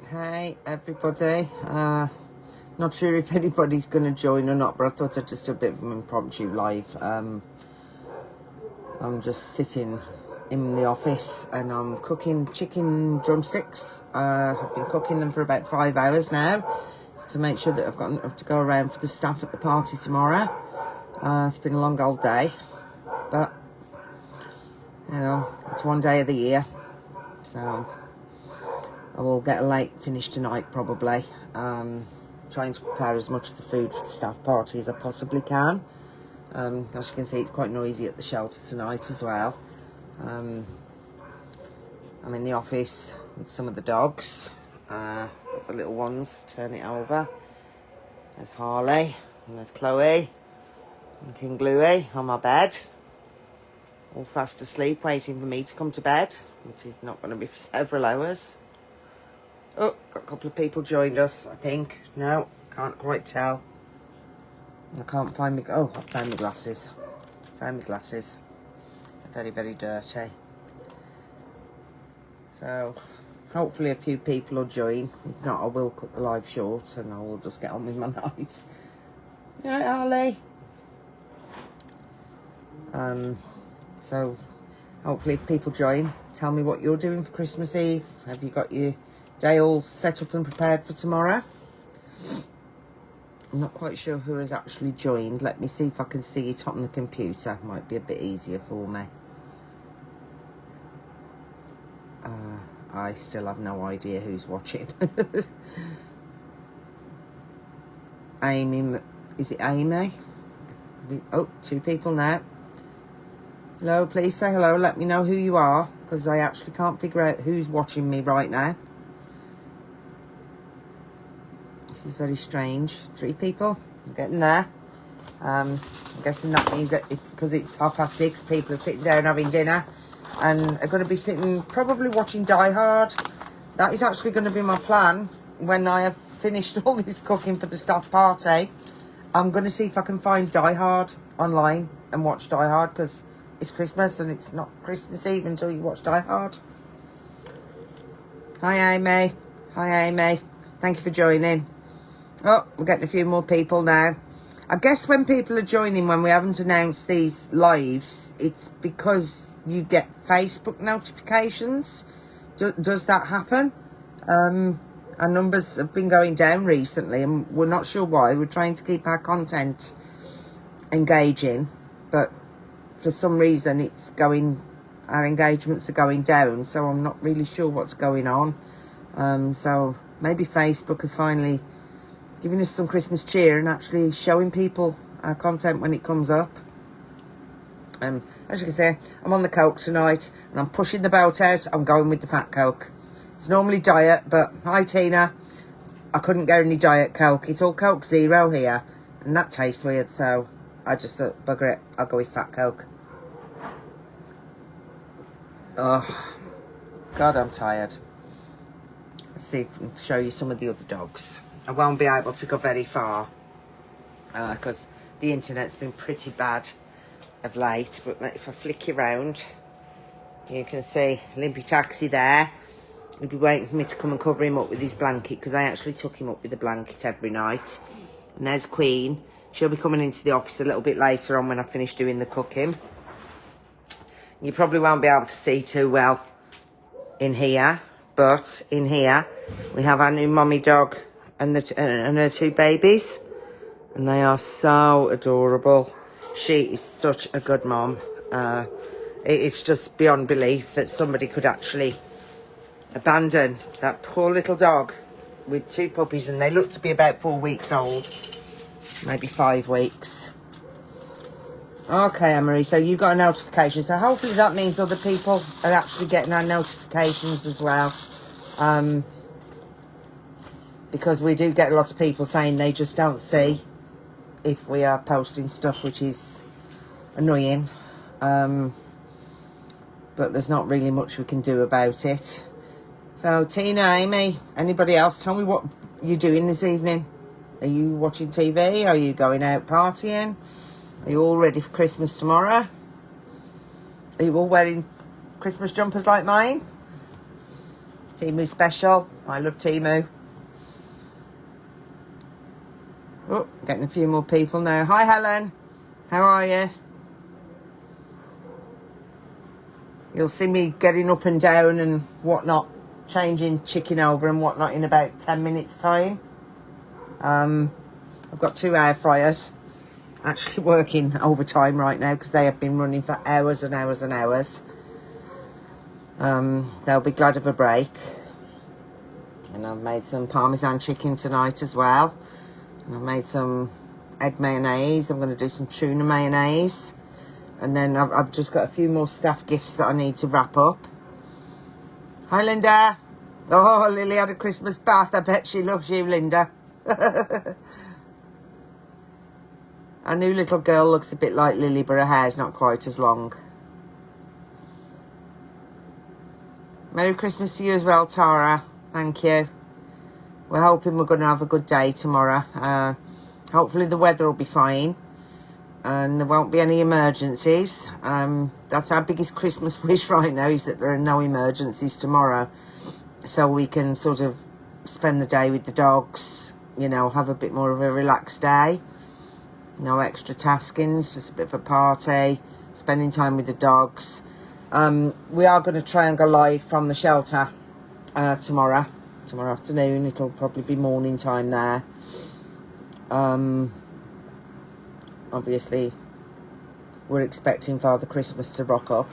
Hey everybody, not sure if anybody's going to join or not, but I thought I'd just do a bit of an impromptu live. I'm just sitting in the office and I'm cooking chicken drumsticks. I've been cooking them for about 5 hours now to make sure that I've got enough to go around for the staff at the party tomorrow. It's been a long old day, but you know, it's one day of the year, so I will get a late finish tonight probably. Trying to prepare as much of the food for the staff party as I possibly can. As you can see, it's quite noisy at the shelter tonight as well. I'm in the office with some of the dogs. The little ones, turn it over. There's Harley, and there's Chloe, and King Bluey on my bed. All fast asleep, waiting for me to come to bed, which is not going to be for several hours. Oh, got a couple of people joined us, I think. No, can't quite tell. I can't find me... Oh, I found my glasses. Found my glasses. Very, very dirty. So, hopefully a few people will join. If not, I will cut the live short and I will just get on with my night. You know, Harley? So, hopefully people join. Tell me what you're doing for Christmas Eve. Have you got your day all set up and prepared for tomorrow? I'm not quite sure who has actually joined. Let me see if I can see it on the computer. Might be a bit easier for me. I still have no idea who's watching. Amy, is it Amy? Oh, 2 people now. Hello, please say hello. Let me know who you are, because I actually can't figure out who's watching me right now. This is very strange. 3 people. I'm getting there. I'm guessing that means that because it's 6:30, people are sitting down having dinner and are going to be sitting probably watching Die Hard. That is actually going to be my plan when I have finished all this cooking for the staff party. I'm going to see if I can find Die Hard online and watch Die Hard, because it's Christmas and it's not Christmas Eve until you watch Die Hard. Hi, Amy. Hi, Amy. Thank you for joining. Oh, we're getting a few more people now. I guess when people are joining, when we haven't announced these lives, it's because you get Facebook notifications. Does that happen? Our numbers have been going down recently and we're not sure why. We're trying to keep our content engaging, but for some reason our engagements are going down, so I'm not really sure what's going on. So maybe Facebook are finally giving us some Christmas cheer and actually showing people our content when it comes up. As you can see, I'm on the Coke tonight and I'm pushing the boat out. I'm going with the fat Coke. It's normally diet, but hi Tina, I couldn't get any diet Coke. It's all Coke Zero here and that tastes weird, so I just thought, bugger it, I'll go with fat Coke. Oh, God, I'm tired. Let's see if I can show you some of the other dogs. I won't be able to go very far because the internet's been pretty bad of late, but if I flick you around, you can see Limpy Taxi there. He'll be waiting for me to come and cover him up with his blanket, because I actually took him up with a blanket every night. And there's Queen. She'll be coming into the office a little bit later on when I finish doing the cooking. You probably won't be able to see too well in here, but in here we have our new mummy dog and her 2 babies, and they are so adorable. She is such a good mom. It's just beyond belief that somebody could actually abandon that poor little dog with 2 puppies, and they look to be about 4 weeks old, maybe 5 weeks. Okay, Emery, so you got a notification, so hopefully that means other people are actually getting our notifications as well. Because we do get lots of people saying they just don't see if we are posting stuff, which is annoying. But there's not really much we can do about it. So, Tina, Amy, anybody else, tell me what you're doing this evening. Are you watching TV? Are you going out partying? Are you all ready for Christmas tomorrow? Are you all wearing Christmas jumpers like mine? Timu special. I love Timu. Oh, getting a few more people now. Hi, Helen. How are you? You'll see me getting up and down and whatnot, changing chicken over and whatnot in about 10 minutes time. I've got 2 air fryers actually working overtime right now because they have been running for hours and hours and hours. They'll be glad of a break. And I've made some Parmesan chicken tonight as well. And I've made some egg mayonnaise. I'm going to do some tuna mayonnaise. And then I've just got a few more staff gifts that I need to wrap up. Hi, Linda. Oh, Lily had a Christmas bath. I bet she loves you, Linda. Our new little girl looks a bit like Lily, but her hair's not quite as long. Merry Christmas to you as well, Tara. Thank you. We're hoping we're going to have a good day tomorrow. Hopefully the weather will be fine. And there won't be any emergencies. That's our biggest Christmas wish right now, is that there are no emergencies tomorrow. So we can sort of spend the day with the dogs, you know, have a bit more of a relaxed day. No extra taskings, just a bit of a party, spending time with the dogs. We are going to try and go live from the shelter tomorrow afternoon. It'll probably be morning time there. Obviously, we're expecting Father Christmas to rock up.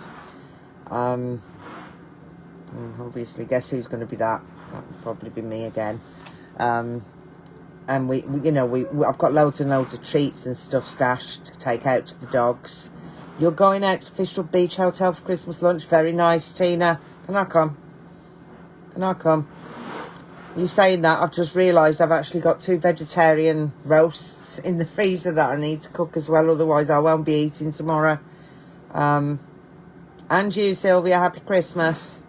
Obviously, guess who's going to be that? That would probably be me again. And I've got loads and loads of treats and stuff stashed to take out to the dogs. You're going out to Fistral Beach Hotel for Christmas lunch. Very nice, Tina. Can I come? Can I come? You saying that, I've just realised I've actually got 2 vegetarian roasts in the freezer that I need to cook as well. Otherwise, I won't be eating tomorrow. And you, Sylvia, happy Christmas.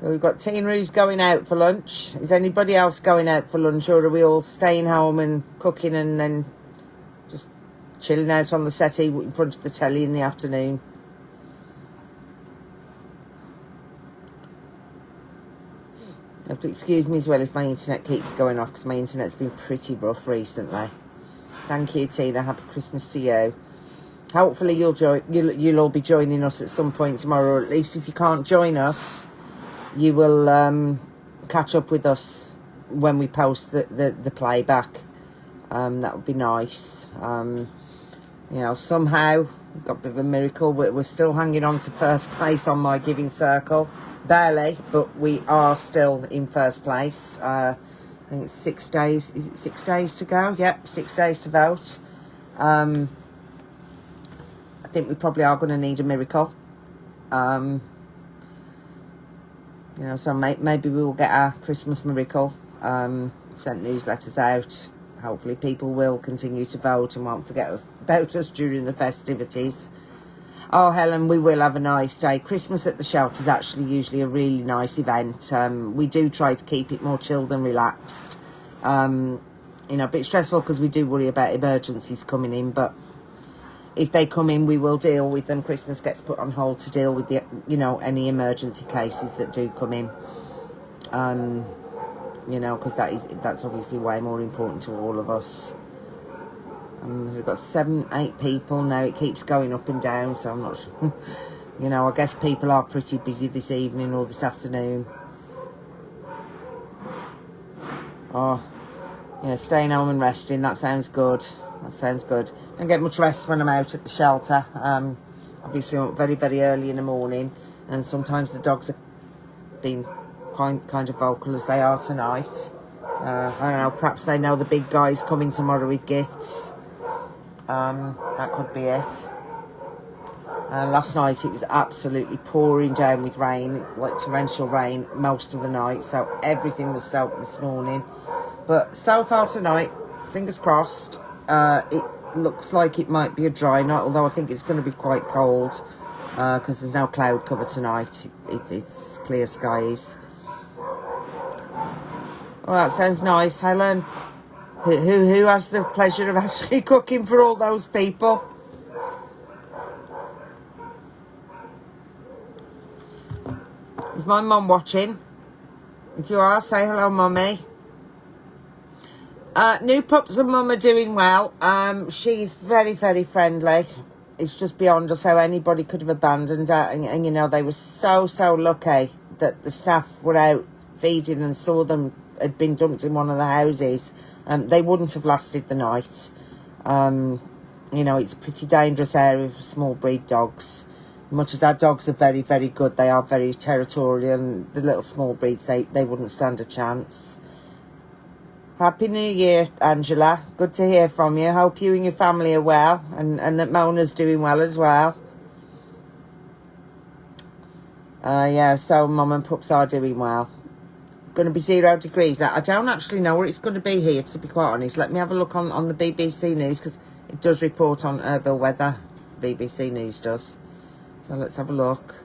So we've got Tina who's going out for lunch. Is anybody else going out for lunch, or are we all staying home and cooking and then just chilling out on the settee in front of the telly in the afternoon? You have to excuse me as well if my internet keeps going off, because my internet's been pretty rough recently. Thank you, Tina. Happy Christmas to you. Hopefully you'll all be joining us at some point tomorrow, or at least if you can't join us, you will catch up with us when we post the playback. That would be nice. You know, somehow, got a bit of a miracle. We're still hanging on to first place on my giving circle. Barely, but we are still in first place. I think it's 6 days. Is it 6 days to go? Yep, 6 days to vote. I think we probably are going to need a miracle. You know, so maybe we will get our Christmas miracle. Sent newsletters out. Hopefully people will continue to vote and won't forget about us during the festivities. Oh, Helen, we will have a nice day. Christmas at the shelter is actually usually a really nice event. We do try to keep it more chilled and relaxed. You know, a bit stressful because we do worry about emergencies coming in, but if they come in, we will deal with them. Christmas gets put on hold to deal with any emergency cases that do come in. You know, because that's obviously way more important to all of us. We've got 7, 8 people now. It keeps going up and down, so I'm not sure. You know, I guess people are pretty busy this evening or this afternoon. Oh, yeah, staying home and resting. That sounds good. That sounds good. I don't get much rest when I'm out at the shelter. Obviously, I'm up very, very early in the morning, and sometimes the dogs are being kind of vocal as they are tonight. I don't know, perhaps they know the big guy's coming tomorrow with gifts. That could be it. Last night it was absolutely pouring down with rain, like torrential rain most of the night, so everything was soaked this morning. But so far tonight, fingers crossed, it looks like it might be a dry night, although I think it's going to be quite cold because there's no cloud cover tonight. It's clear skies. Well, that sounds nice, Helen. Who has the pleasure of actually cooking for all those people? Is my mum watching? If you are, say hello, mummy. New pups and mum are doing well. She's very, very friendly. It's just beyond us how anybody could have abandoned her. And you know, they were so lucky that the staff were out feeding and saw them had been dumped in one of the houses. They wouldn't have lasted the night. You know, it's a pretty dangerous area for small breed dogs. Much as our dogs are very, very good, they are very territorial, and the little small breeds, they wouldn't stand a chance. Happy New Year, Angela. Good to hear from you. Hope you and your family are well, and that Mona's doing well as well. Yeah, so Mum and Pups are doing well. Going to be 0 degrees. Now, I don't actually know where it's going to be here, to be quite honest. Let me have a look on the BBC News, because it does report on Herbal weather. BBC News does. So let's have a look.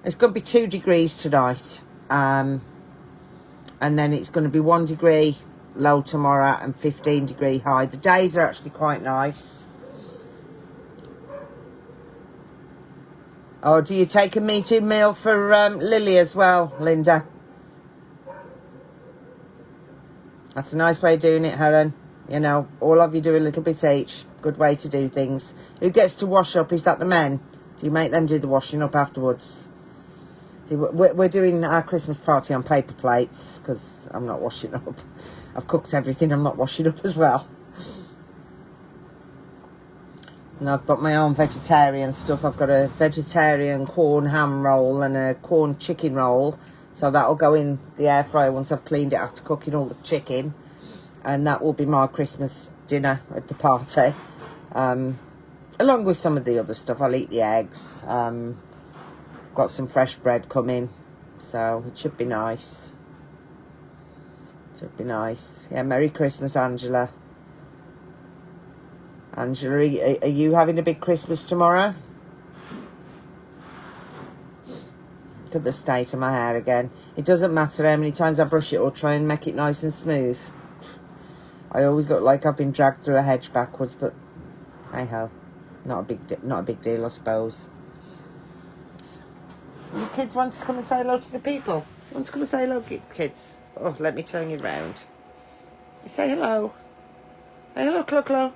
It's going to be 2 degrees tonight. And then it's going to be 1 degree low tomorrow and 15 degree high. The days are actually quite nice. Oh, do you take a meeting meal for Lily as well, Linda? That's a nice way of doing it, Helen. You know, all of you do a little bit each. Good way to do things. Who gets to wash up? Is that the men? Do you make them do the washing up afterwards? See, we're doing our Christmas party on paper plates because I'm not washing up. I've cooked everything. I'm not washing up as well. And I've got my own vegetarian stuff. I've got a vegetarian corn ham roll and a corn chicken roll. So that'll go in the air fryer once I've cleaned it after cooking all the chicken. And that will be my Christmas dinner at the party. Along with some of the other stuff. I'll eat the eggs. Got some fresh bread coming. So it should be nice. Should be nice. Yeah, Merry Christmas, Angela. Angela, are you having a big Christmas tomorrow? Look at the state of my hair again. It doesn't matter how many times I brush it or try and make it nice and smooth. I always look like I've been dragged through a hedge backwards, but hey ho, not a big deal, I suppose. You kids want to come and say hello to the people? Want to come and say hello, kids? Oh, let me turn you round. Say hello. Say hello, Clo. Clo.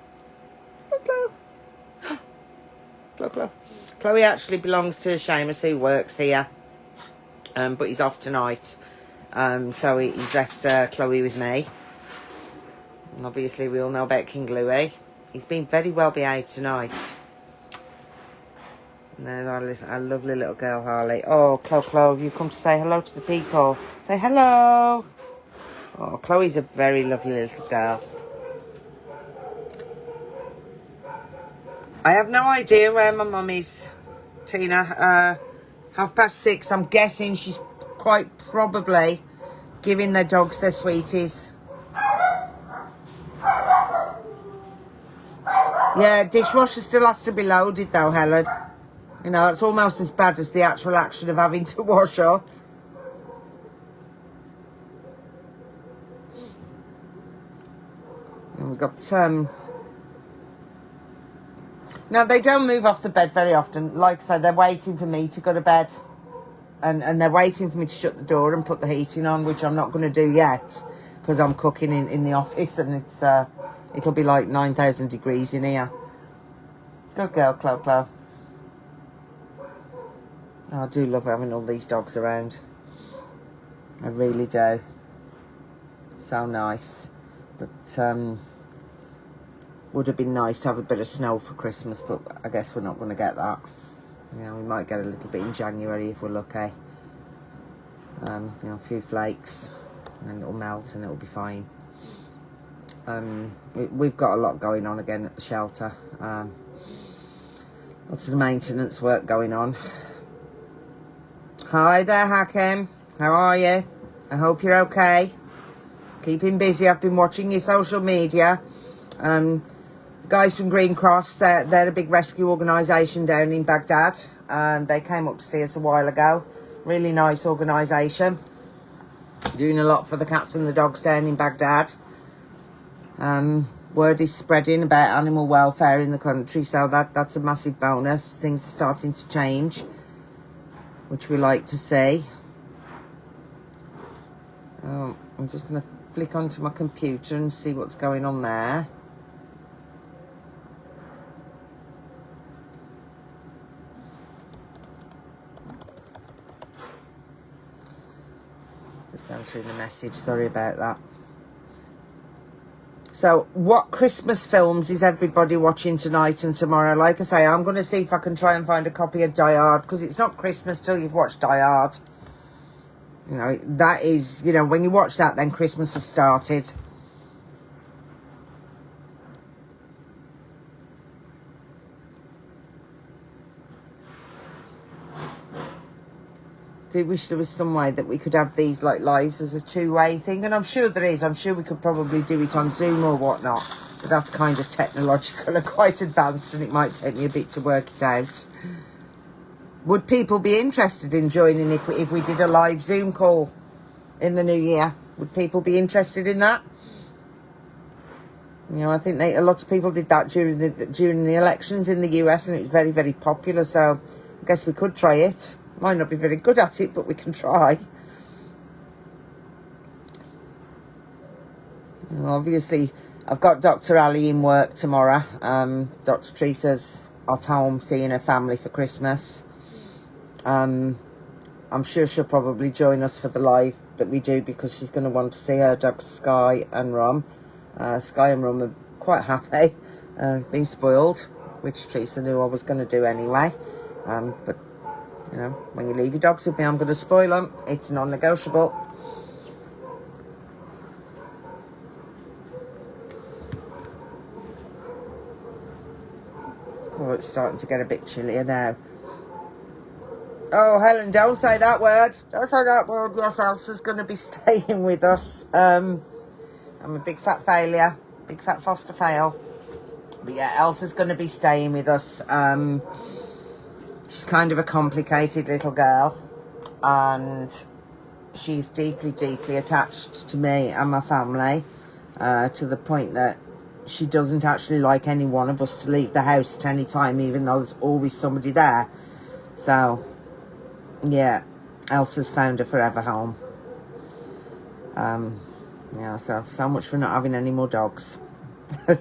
Chloe actually belongs to Seamus, who works here. But he's off tonight. So he's left Chloe with me. And obviously we all know about King Louis. He's been very well behaved tonight. And there's our lovely little girl, Harley. Oh, Chloe, you come to say hello to the people. Say hello. Oh, Chloe's a very lovely little girl. I have no idea where my mum is, Tina. 6:30. I'm guessing she's quite probably giving their dogs their sweeties. Yeah, dishwasher still has to be loaded though, Helen. You know, it's almost as bad as the actual action of having to wash up. And we've got now, they don't move off the bed very often. Like I said, they're waiting for me to go to bed. And they're waiting for me to shut the door and put the heating on, which I'm not going to do yet. Because I'm cooking in the office and it'll be like 9,000 degrees in here. Good girl, Chloe. Oh, I do love having all these dogs around. I really do. So nice. But, would have been nice to have a bit of snow for Christmas, but I guess we're not going to get that. You know, we might get a little bit in January if we're lucky. You know, a few flakes, and then it'll melt and it'll be fine. We've got a lot going on again at the shelter. Lots of maintenance work going on. Hi there, Hakim. How are you? I hope you're okay. Keeping busy. I've been watching your social media. The guys from Green Cross, they're a big rescue organisation down in Baghdad. They came up to see us a while ago. Really nice organisation. Doing a lot for the cats and the dogs down in Baghdad. Word is spreading about animal welfare in the country, so that's a massive bonus. Things are starting to change, which we like to see. I'm just going to flick onto my computer and see what's going on there. Just answering the message, sorry about that. So, what Christmas films is everybody watching tonight and tomorrow? Like I say, I'm going to see if I can try and find a copy of Die Hard, because it's not Christmas till you've watched Die Hard. You know, that is, you know, when you watch that, then Christmas has started. Do wish there was some way that we could have these like lives as a two-way thing, and I'm sure there is. I'm sure we could probably do it on Zoom or whatnot, but that's kind of technological and quite advanced, and it might take me a bit to work it out. Would people be interested in joining if we did a live Zoom call in the new year? Would people be interested in that? You know, I think a lot of people did that during the elections in the US, and it was very, very popular. So I guess we could try it. Might not be very good at it, but we can try. Well, obviously, I've got Dr. Ali in work tomorrow. Dr. Teresa's off home seeing her family for Christmas. I'm sure she'll probably join us for the live that we do, because she's going to want to see her dogs Sky and Rum. Sky and Rum are quite happy, being spoiled, which Teresa knew I was going to do anyway. But, you know, when you leave your dogs with me, I'm going to spoil them. It's non-negotiable. Oh, it's starting to get a bit chillier now. Oh, Helen, don't say that word. Don't say that word. Yes, Elsa's going to be staying with us. I'm a big fat failure. Big fat foster fail. But yeah, Elsa's going to be staying with us. She's kind of a complicated little girl. And she's deeply, deeply attached to me and my family. To the point that she doesn't actually like any one of us to leave the house at any time, even though there's always somebody there. So, yeah, Elsa's found a forever home. Yeah, so much for not having any more dogs. You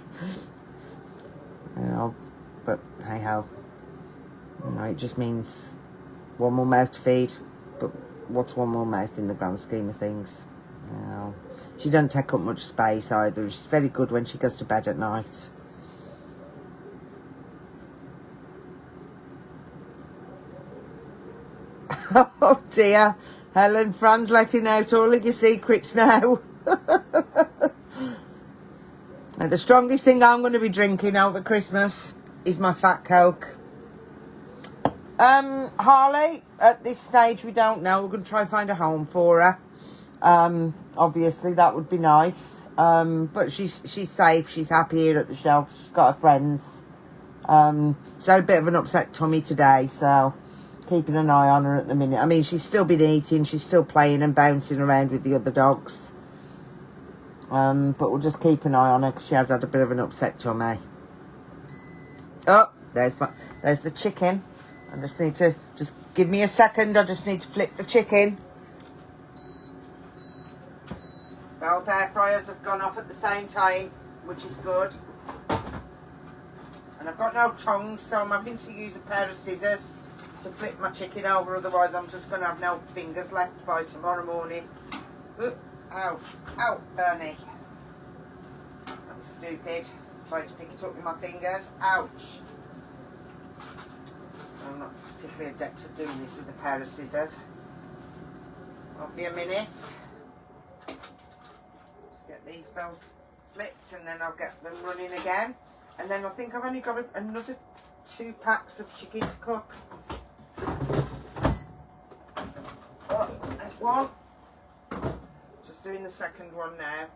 know, but hey ho. You know, it just means one more mouth to feed. But what's one more mouth in the grand scheme of things? You know, she doesn't take up much space either. She's very good when she goes to bed at night. Oh dear, Helen, Fran's letting out all of your secrets now. And the strongest thing I'm going to be drinking over Christmas is my fat Coke. Harley, at this stage we don't know. We're going to try and find a home for her. Obviously that would be nice. But she's safe. She's happy here at the shelter. She's got her friends. She's had a bit of an upset tummy today, so keeping an eye on her at the minute. I mean, she's still been eating. She's still playing and bouncing around with the other dogs. But we'll just keep an eye on her because she has had a bit of an upset tummy. Oh, there's the chicken. I just need to, just give me a second. I just need to flip the chicken. Both air fryers have gone off at the same time, which is good. And I've got no tongs, so I'm having to use a pair of scissors to flip my chicken over. Otherwise, I'm just going to have no fingers left by tomorrow morning. Ooh, ouch. Ow, Bernie. That was stupid. Tried to pick it up with my fingers. Ouch. I'm not particularly adept at doing this with a pair of scissors. Won't be a minute. Just get these both flipped and then I'll get them running again. And then I think I've only got another 2 packs of chicken to cook. Oh, there's one. Just doing the second one now.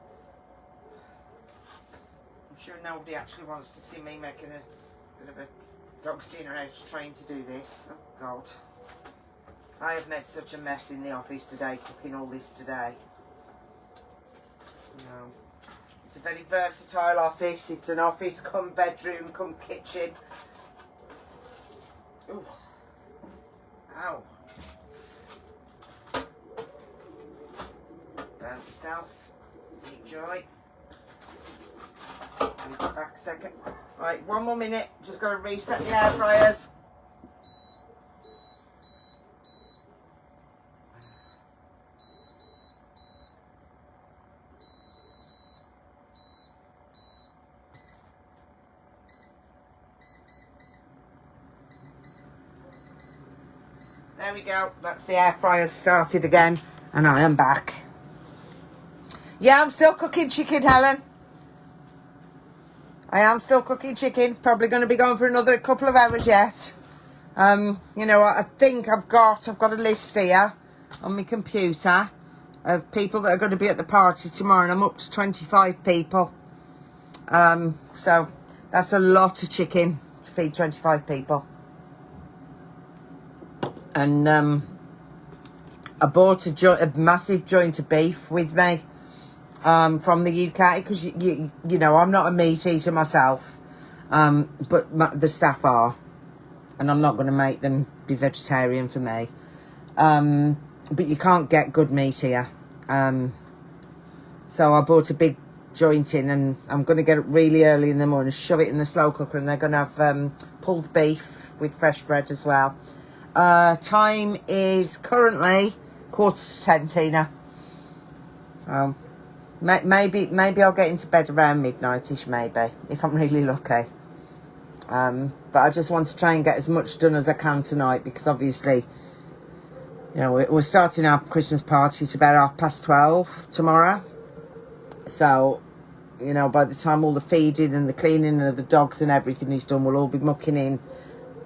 I'm sure nobody actually wants to see me making a bit of a dog's dinner out trying to do this. Oh God. I have made such a mess in the office today, cooking all this today. No. It's a very versatile office. It's an office, come bedroom, come kitchen. Ooh. Ow. about yourself. Enjoy. I'll be back a second. Right, one more minute. Just got to reset the air fryers. There we go. That's the air fryer started again, and I am back. Yeah, I'm still cooking chicken, Helen. I am still cooking chicken. Probably going to be going for another couple of hours yet. You know, I think I've got a list here on my computer of people that are going to be at the party tomorrow, and I'm up to 25 people. So that's a lot of chicken to feed 25 people. And I bought a massive joint of beef with me from the UK, because you know, I'm not a meat eater myself, but the staff are, and I'm not going to make them be vegetarian for me. But you can't get good meat here, so I bought a big joint in, and I'm going to get it really early in the morning, shove it in the slow cooker, and they're going to have pulled beef with fresh bread as well. Time is currently 9:45, Tina. So maybe I'll get into bed around midnight-ish, maybe, if I'm really lucky. But I just want to try and get as much done as I can tonight, because obviously, you know, we're starting our Christmas party. It's about 12:30 tomorrow. So, you know, by the time all the feeding and the cleaning of the dogs and everything is done, we'll all be mucking in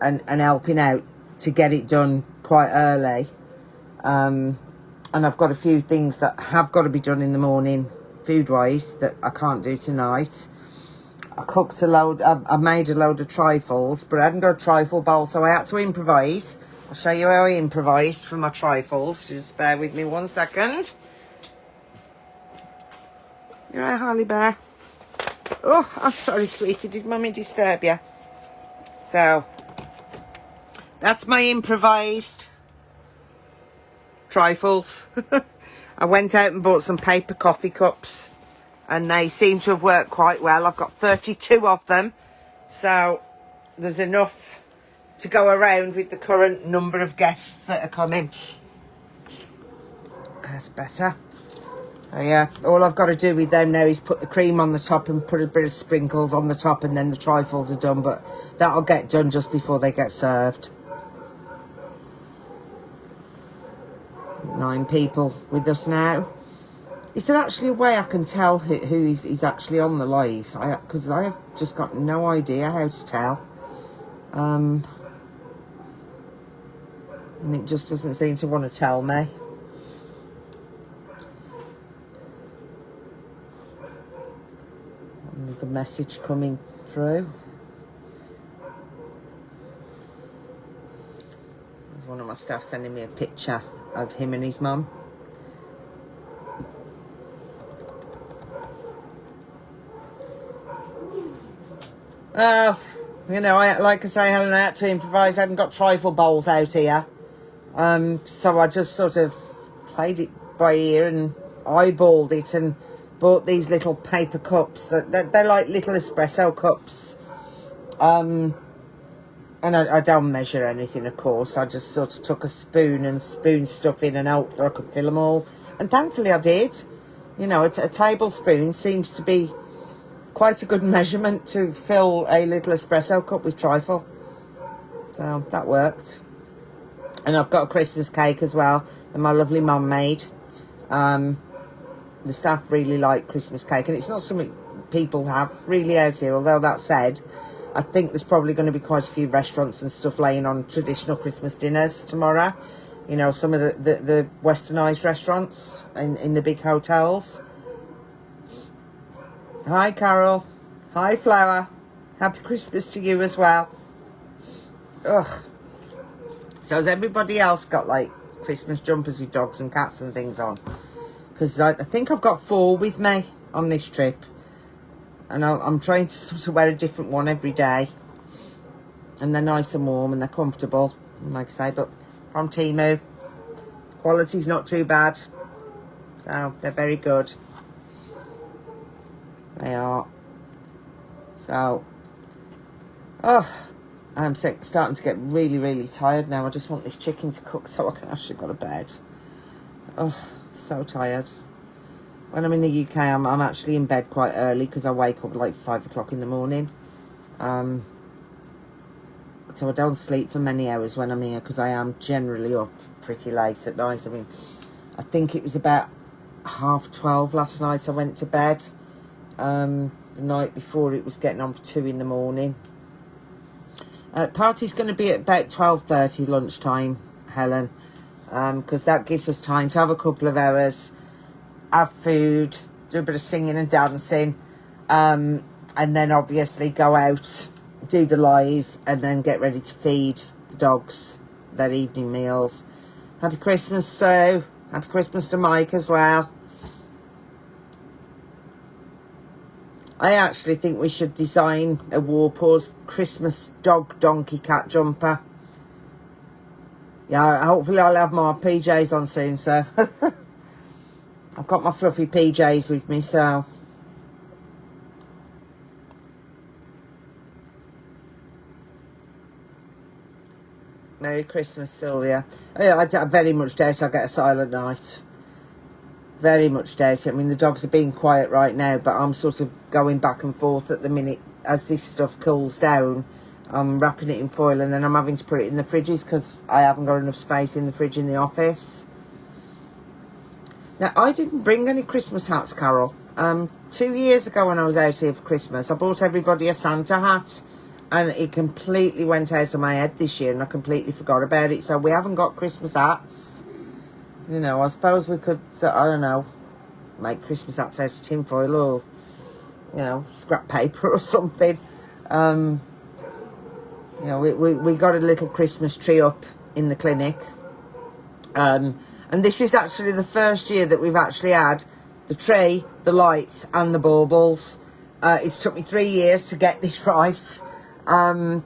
and helping out to get it done quite early. And I've got a few things that have got to be done in the morning, food-wise, that I can't do tonight. I cooked a load, I made a load of trifles, but I hadn't got a trifle bowl, so I had to improvise. I'll show you how I improvised for my trifles. Just bear with me 1 second. You're right, Harley Bear. Oh, I'm sorry, sweetie. Did Mummy disturb you? So, that's my improvised trifles. I went out and bought some paper coffee cups, and they seem to have worked quite well. I've got 32 of them, so there's enough to go around with the current number of guests that are coming. That's better. So yeah, all I've got to do with them now is put the cream on the top and put a bit of sprinkles on the top, and then the trifles are done, but that'll get done just before they get served. 9 people with us now. Is there actually a way I can tell who is actually on the live? Because I have just got no idea how to tell. And it just doesn't seem to want to tell me. Another message coming through. There's one of my staff sending me a picture of him and his mum. You know, like I say, Helen, I had to improvise. I hadn't got trifle bowls out here. So I just sort of played it by ear and eyeballed it, and bought these little paper cups. They're like little espresso cups. And I don't measure anything, of course. I just sort of took a spoon and spoon stuff in and hoped that I could fill them all. And thankfully I did. You know, a tablespoon seems to be quite a good measurement to fill a little espresso cup with trifle. So that worked. And I've got a Christmas cake as well that my lovely mum made. The staff really like Christmas cake, and it's not something people have really out here. Although that said, I think there's probably going to be quite a few restaurants and stuff laying on traditional Christmas dinners tomorrow. You know, some of the westernised restaurants in the big hotels. Hi, Carol. Hi, Flower. Happy Christmas to you as well. Ugh. So has everybody else got, like, Christmas jumpers with dogs and cats and things on? Because I think I've got 4 with me on this trip. And I'm trying to sort of wear a different one every day. And they're nice and warm and they're comfortable. And like I say, but from Temu, quality's not too bad. So they're very good. They are. So, oh, I'm sick, starting to get really, really tired now. I just want this chicken to cook so I can actually go to bed. Oh, so tired. When I'm in the UK, I'm actually in bed quite early because I wake up like 5 o'clock in the morning. So I don't sleep for many hours when I'm here because I am generally up pretty late at night. I mean, I think it was about 12:30 last night I went to bed. The night before it was getting on for 2 in the morning. Party's going to be at about 12:30 lunchtime, Helen, because that gives us time to have a couple of hours, have food, do a bit of singing and dancing, and then obviously go out, do the live, and then get ready to feed the dogs their evening meals. Happy Christmas, Sue. Happy Christmas to Mike as well. I actually think we should design a War Paws Christmas dog, donkey, cat jumper. Yeah, hopefully I'll have my PJs on soon, so. I've got my fluffy PJs with me, so. Merry Christmas, Sylvia. I very much doubt I'll get a silent night. Very much doubt it. I mean, the dogs are being quiet right now, but I'm sort of going back and forth at the minute as this stuff cools down. I'm wrapping it in foil and then I'm having to put it in the fridges because I haven't got enough space in the fridge in the office. Now, I didn't bring any Christmas hats, Carol. 2 years ago when I was out here for Christmas, I bought everybody a Santa hat and it completely went out of my head this year and I completely forgot about it. So we haven't got Christmas hats. You know, I suppose we could, I don't know, make Christmas hats out of tinfoil or, you know, scrap paper or something. You know, we got a little Christmas tree up in the clinic. And this is actually the first year that we've actually had the tree, the lights and the baubles. It's took me 3 years to get this right. The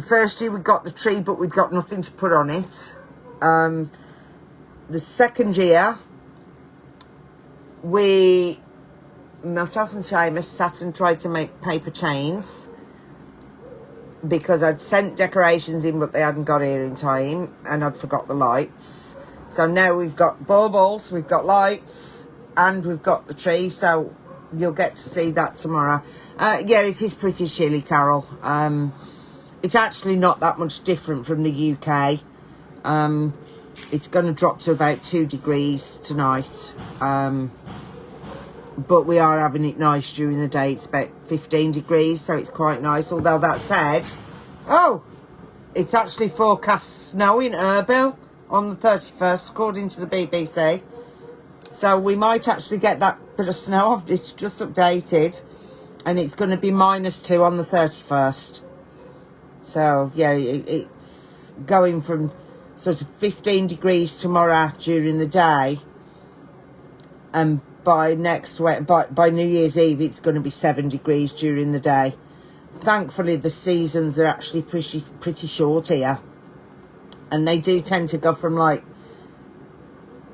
first year we got the tree, but we'd got nothing to put on it. The second year, myself and Seamus sat and tried to make paper chains because I'd sent decorations in, but they hadn't got here in time, and I'd forgot the lights. So now we've got baubles, we've got lights, and we've got the tree, so you'll get to see that tomorrow. Yeah, it is pretty chilly, Carol. It's actually not that much different from the UK. It's going to drop to about 2 degrees tonight. But we are having it nice during the day. It's about 15 degrees, so it's quite nice. Although that said, it's actually forecast snow in Erbil on the 31st, according to the BBC. So we might actually get that bit of snow. It's just updated. And it's going to be -2 on the 31st. So, yeah, it's going from sort of 15 degrees tomorrow during the day, and by New Year's Eve it's going to be 7 degrees during the day. Thankfully the seasons are actually pretty short here, and they do tend to go from like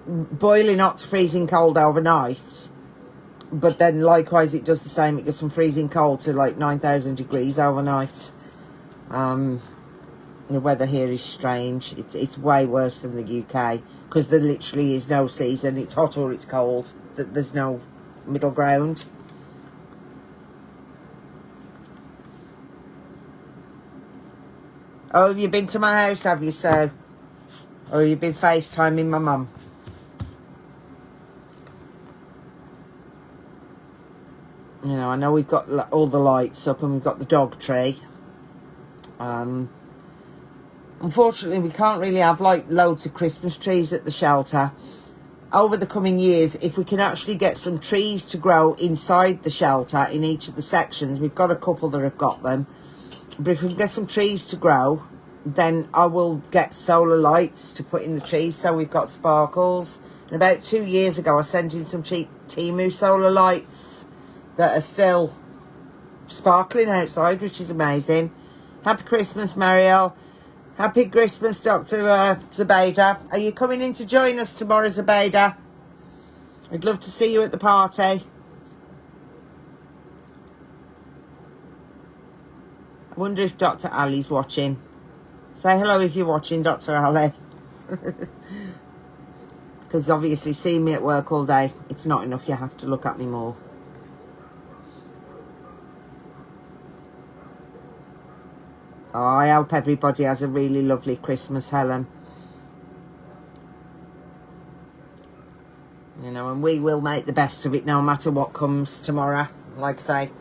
boiling hot to freezing cold overnight, but then likewise it does the same. It goes from freezing cold to like 9,000 degrees overnight. The weather here is strange. It's way worse than the UK because there literally is no season. It's hot or it's cold. There's no middle ground. Oh, have you been to my house, have you, Sue? Or have you been FaceTiming my mum? You know, I know we've got all the lights up and we've got the dog tree. Unfortunately, we can't really have like loads of Christmas trees at the shelter. Over the coming years, if we can actually get some trees to grow inside the shelter in each of the sections, we've got a couple that have got them. But if we can get some trees to grow, then I will get solar lights to put in the trees so we've got sparkles. And about 2 years ago, I sent in some cheap Temu solar lights that are still sparkling outside, which is amazing. Happy Christmas, Marielle. Happy Christmas, Dr. Zubaydah. Are you coming in to join us tomorrow, Zubaydah? I'd love to see you at the party. I wonder if Dr. Ali's watching. Say hello if you're watching, Dr. Ali. Because obviously seeing me at work all day, it's not enough. You have to look at me more. Oh, I hope everybody has a really lovely Christmas, Helen. You know, and we will make the best of it no matter what comes tomorrow. Like I say,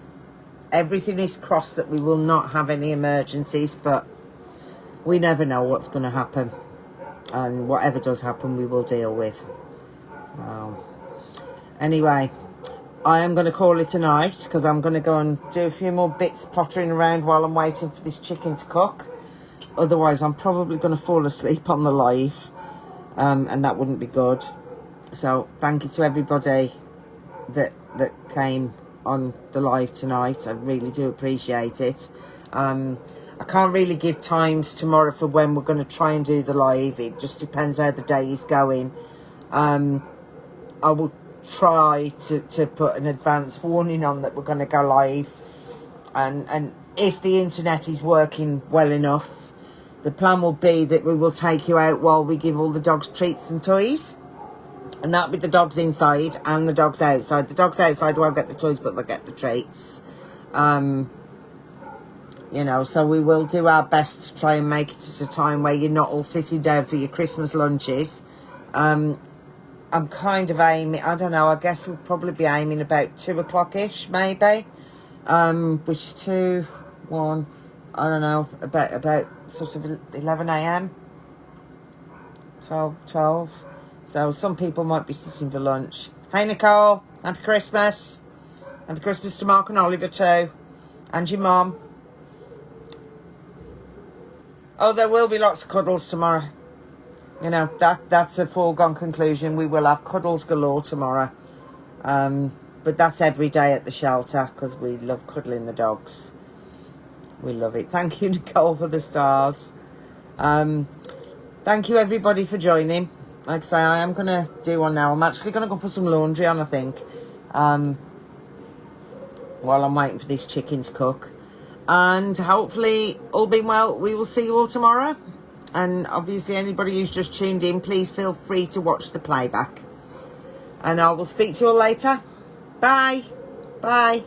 everything is crossed that we will not have any emergencies, but we never know what's going to happen. And whatever does happen, we will deal with. So, anyway, I am going to call it a night because I'm going to go and do a few more bits pottering around while I'm waiting for this chicken to cook. Otherwise, I'm probably going to fall asleep on the live, and that wouldn't be good. So, thank you to everybody that came on the live tonight. I really do appreciate it. I can't really give times tomorrow for when we're going to try and do the live. It just depends how the day is going. I will try to put an advance warning on that we're going to go live. And if the internet is working well enough, the plan will be that we will take you out while we give all the dogs treats and toys. And that'll be the dogs inside and the dogs outside. The dogs outside won't get the toys, but they'll get the treats. You know, so we will do our best to try and make it at a time where you're not all sitting down for your Christmas lunches. I'm kind of aiming, I don't know, I guess we'll probably be aiming about 2 o'clock-ish, maybe. Which is 2, 1, I don't know, about sort of 11 a.m. 12. So some people might be sitting for lunch. Hey, Nicole, happy Christmas. Happy Christmas to Mark and Oliver too. And your mum. Oh, there will be lots of cuddles tomorrow. You know, that's a foregone conclusion. We will have cuddles galore tomorrow. But that's every day at the shelter because we love cuddling the dogs. We love it. Thank you, Nicole, for the stars. Thank you, everybody, for joining. Like I say, I am going to do one now. I'm actually going to go put some laundry on, I think, while I'm waiting for this chicken to cook. And hopefully, all being well, we will see you all tomorrow. And obviously, anybody who's just tuned in, please feel free to watch the playback. And I will speak to you all later. Bye. Bye.